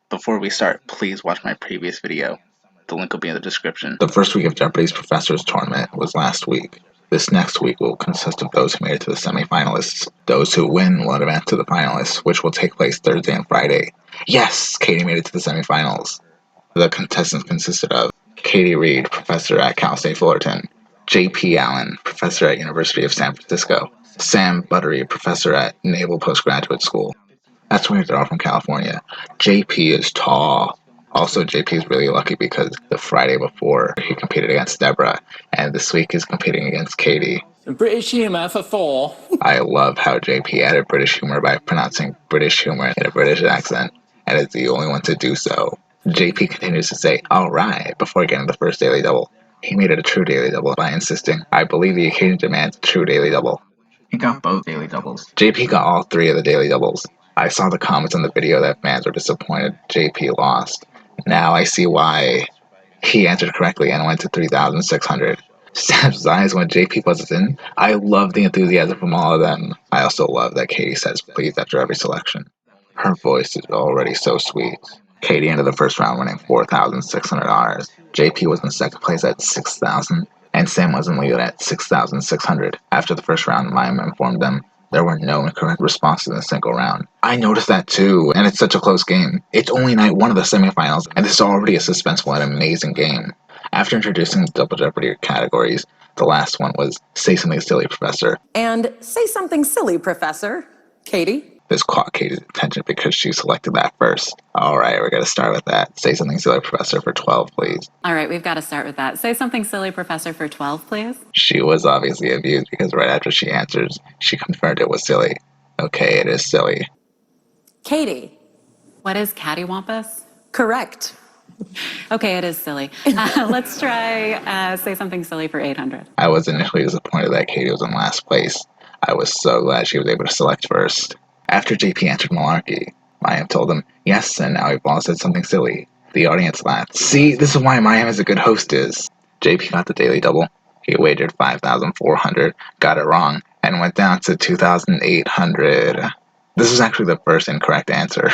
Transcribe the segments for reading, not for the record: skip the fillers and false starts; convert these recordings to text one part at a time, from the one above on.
Before we start, please watch my previous video. The link will be in the description. The first week of Jeopardy's Professors Tournament was last week. This next week will consist of those who made it to the semifinalists. Those who win will advance to the finalists, which will take place Thursday and Friday. Yes, Katie made it to the semifinals. The contestants consisted of Katie Reed, professor at Cal State Fullerton; J.P. Allen, professor at University of San Francisco; Sam Buttrey, professor at Naval Postgraduate School. That's where they're all from California. JP is tall. Also, JP is really lucky because the Friday before he competed against Deborah, and this week he's competing against Katie. British humour for 4. I love how JP added British humor by pronouncing British humor in a British accent, and is the only one to do so. JP continues to say, alright, before getting the first daily double. He made it a true daily double by insisting, I believe the occasion demands a true daily double. He got both daily doubles. JP got all 3 of the daily doubles. I saw the comments on the video that fans were disappointed JP lost. Now I see why. He answered correctly and went to 3,600. Sam's eyes when JP buzzes in. I love the enthusiasm from all of them. I also love that Katie says please after every selection. Her voice is already so sweet. Katie ended the first round winning $4,600. JP was in second place at $6,000, and Sam was in lead at $6,600. After the first round, Mime informed them there were no incorrect responses in a single round. I noticed that too, and it's such a close game. It's only night 1 of the semifinals, and this is already a suspenseful and amazing game. After introducing the Double Jeopardy categories, the last one was Say Something Silly, Professor. And say something silly, Professor. Katie? This caught Katie's attention because she selected that first. Alright, we're going to start with that. Say Something Silly, Professor for 12, please. All right, we've got to start with that. Say something silly, Professor, for 12, please. She was obviously amused because right after she answers, she confirmed it was silly. Okay, it is silly. Katie? What is cattywampus? Correct. Okay, it is silly. Let's try say something silly for 800. I was initially disappointed that Katie was in last place. I was so glad she was able to select first. After JP answered malarkey, Mayim told him, yes, and now we've all said something silly. The audience laughed. See, this is why Mayim is a good hostess. JP got the daily double. He wagered 5,400, got it wrong, and went down to 2,800. This was actually the first incorrect answer.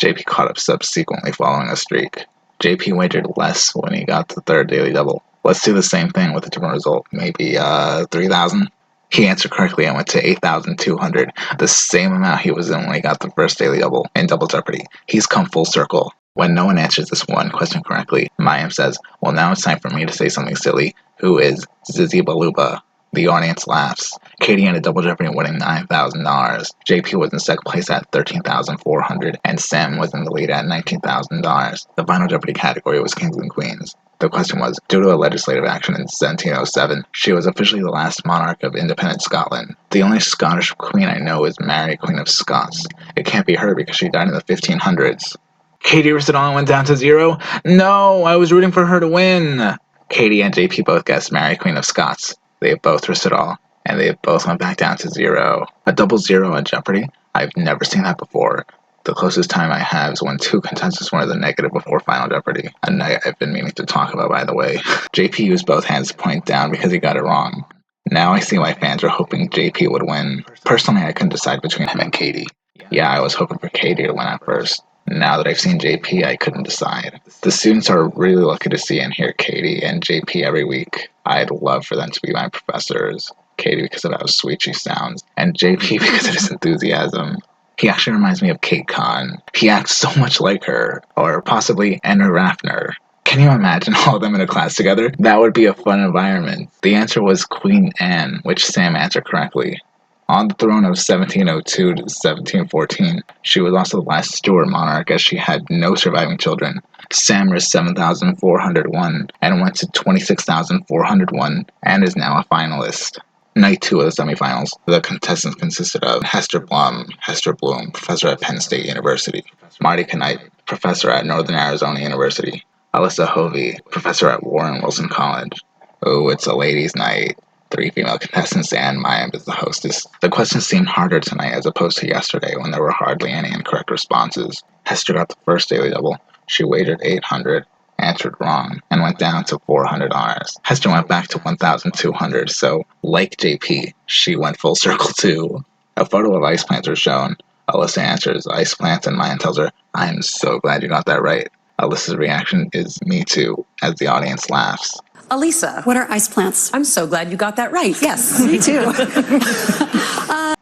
JP caught up subsequently following a streak. JP wagered less when he got the third daily double. Let's do the same thing with a different result. Maybe 3,000? He answered correctly and went to 8,200, the same amount he was in when he got the first daily double in Double Jeopardy. He's come full circle. When no one answers this one question correctly, Mayim says, well, now it's time for me to say something silly. Who is Zizi Baluba? The audience laughs. Katie ended Double Jeopardy winning $9,000. JP was in second place at $13,400, and Sam was in the lead at $19,000. The final Jeopardy category was Kings and Queens. The question was, due to a legislative action in 1707, she was officially the last monarch of independent Scotland. The only Scottish queen I know is Mary, Queen of Scots. It can't be her because she died in the 1500s. Katie risked it all and went down to 0? No, I was rooting for her to win. Katie and JP both guessed Mary, Queen of Scots. They have both risked it all, and they both went back down to 0. A double 0 at Jeopardy? I've never seen that before. The closest time I have is when 2 contestants went as a negative before Final Jeopardy, a night I've been meaning to talk about, by the way. JP used both hands to point down because he got it wrong. Now I see why fans are hoping JP would win. Personally, I couldn't decide between him and Katie. Yeah, I was hoping for Katie to win at first. Now that I've seen JP, I couldn't decide. The students are really lucky to see and hear Katie and JP every week. I'd love for them to be my professors. Katie because of how sweet she sounds, and JP because of his enthusiasm. He actually reminds me of Kate Kahn. He acts so much like her, or possibly Anna Raffner. Can you imagine all of them in a class together? That would be a fun environment. The answer was Queen Anne, which Sam answered correctly. On the throne of 1702 to 1714, she was also the last Stuart monarch as she had no surviving children. Sam risked 7,401 and went to 26,401 and is now a finalist. Night 2 of the semifinals, the contestants consisted of Hester Blum, Hester Bloom, professor at Penn State University; Marti Canipe, professor at Northern Arizona University; Alisa Hove, professor at Warren Wilson College. Oh, it's a ladies' night. 3 female contestants and Mayim is the hostess. The questions seemed harder tonight as opposed to yesterday when there were hardly any incorrect responses. Hester got the first daily double. She wagered 800, answered wrong, and went down to $400. Hester went back to 1,200, so, like JP, she went full circle too. A photo of ice plants was shown. Alisa answers ice plants, and Maya tells her, "I'm so glad you got that right." Alisa's reaction is "me too," as the audience laughs. Alisa. What are ice plants? I'm so glad you got that right. Yes, me too.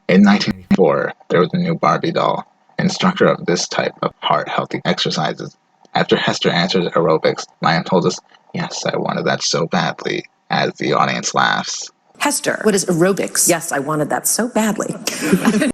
In 1984, there was a new Barbie doll, instructor of this type of heart-healthy exercises. After Hester answers aerobics, Maya told us, "Yes, I wanted that so badly," as the audience laughs. Hester. What is aerobics? Yes, I wanted that so badly.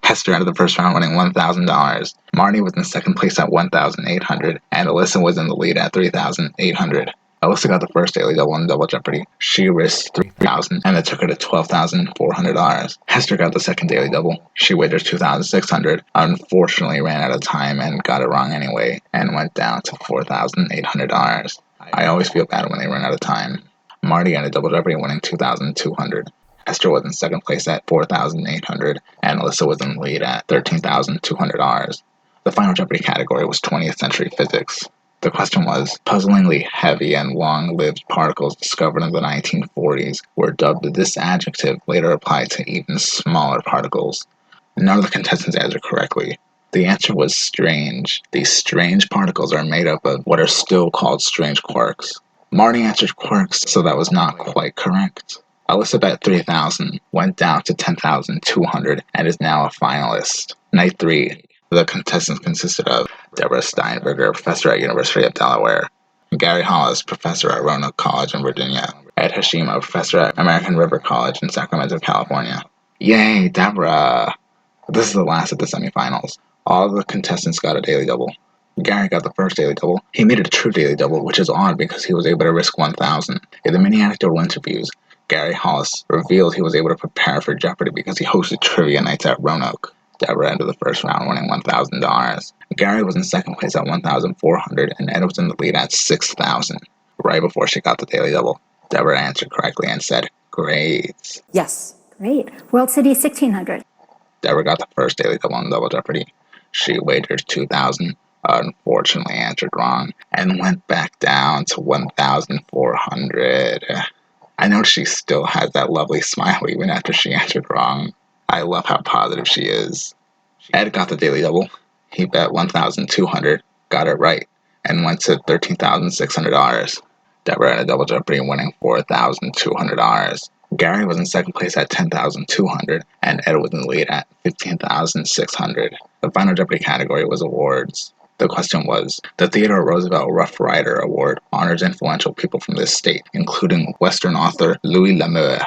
Hester entered the first round winning $1,000. Marti was in second place at $1,800, and Alisa was in the lead at $3,800. Alisa got the first daily double in Double Jeopardy. She risked $3,000, and it took her to $12,400. Hester got the second daily double. She wagered $2,600, unfortunately ran out of time and got it wrong anyway, and went down to $4,800. I always feel bad when they run out of time. Marti ended Double Jeopardy winning $2,200. Hester was in second place at $4,800, and Alisa was in the lead at $13,200. The final Jeopardy category was 20th century physics. The question was, puzzlingly heavy and long-lived particles discovered in the 1940s were dubbed this adjective, later applied to even smaller particles. None of the contestants answered correctly. The answer was strange. These strange particles are made up of what are still called strange quarks. Marti answered quarks, so that was not quite correct. Alisa bet $3,000, went down to $10,200, and is now a finalist. Night 3. The contestants consisted of Deborah Steinberger, professor at University of Delaware; Gary Hollis, professor at Roanoke College in Virginia; Ed Hashima, professor at American River College in Sacramento, California. Yay, Deborah! This is the last of the semifinals. All of the contestants got a daily double. Gary got the first daily double. He made it a true daily double, which is odd because he was able to risk $1,000. In the mini anecdotal interviews, Gary Hollis revealed he was able to prepare for Jeopardy because he hosted trivia nights at Roanoke. Deborah entered the first round winning $1,000. Gary was in second place at $1,400, and Ed was in the lead at $6,000. Right before she got the daily double, Deborah answered correctly and said, "Great." Yes. Great. World City 1600. Deborah got the first daily double on Double Jeopardy. She wagered $2,000, unfortunately answered wrong, and went back down to $1,400. I know she still has that lovely smile even after she answered wrong. I love how positive she is. Ed got the daily double. He bet $1,200, got it right, and went to $13,600. Deborah had a Double Jeopardy winning $4,200. Gary was in second place at $10,200, and Ed was in the lead at $15,600. The final Jeopardy category was awards. The question was, the Theodore Roosevelt Rough Rider Award honors influential people from this state, including Western author Louis L'Amour.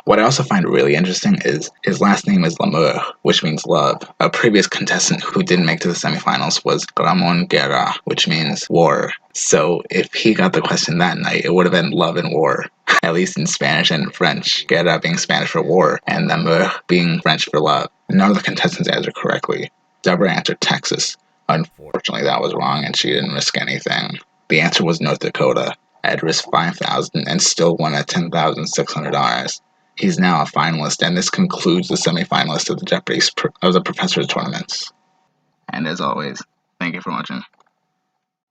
What I also find really interesting is his last name is L'Amour, which means love. A previous contestant who didn't make to the semifinals was Ramon Guerra, which means war. So if he got the question that night, it would have been love and war, at least in Spanish and French. Guerra being Spanish for war, and L'Amour being French for love. None of the contestants answered correctly. Deborah answered Texas. Unfortunately, that was wrong, and she didn't risk anything. The answer was North Dakota. Ed risked $5,000 and still won at $10,600. He's now a finalist, and this concludes the semifinalists of the Jeopardy of the Professor's Tournaments. And as always, thank you for watching.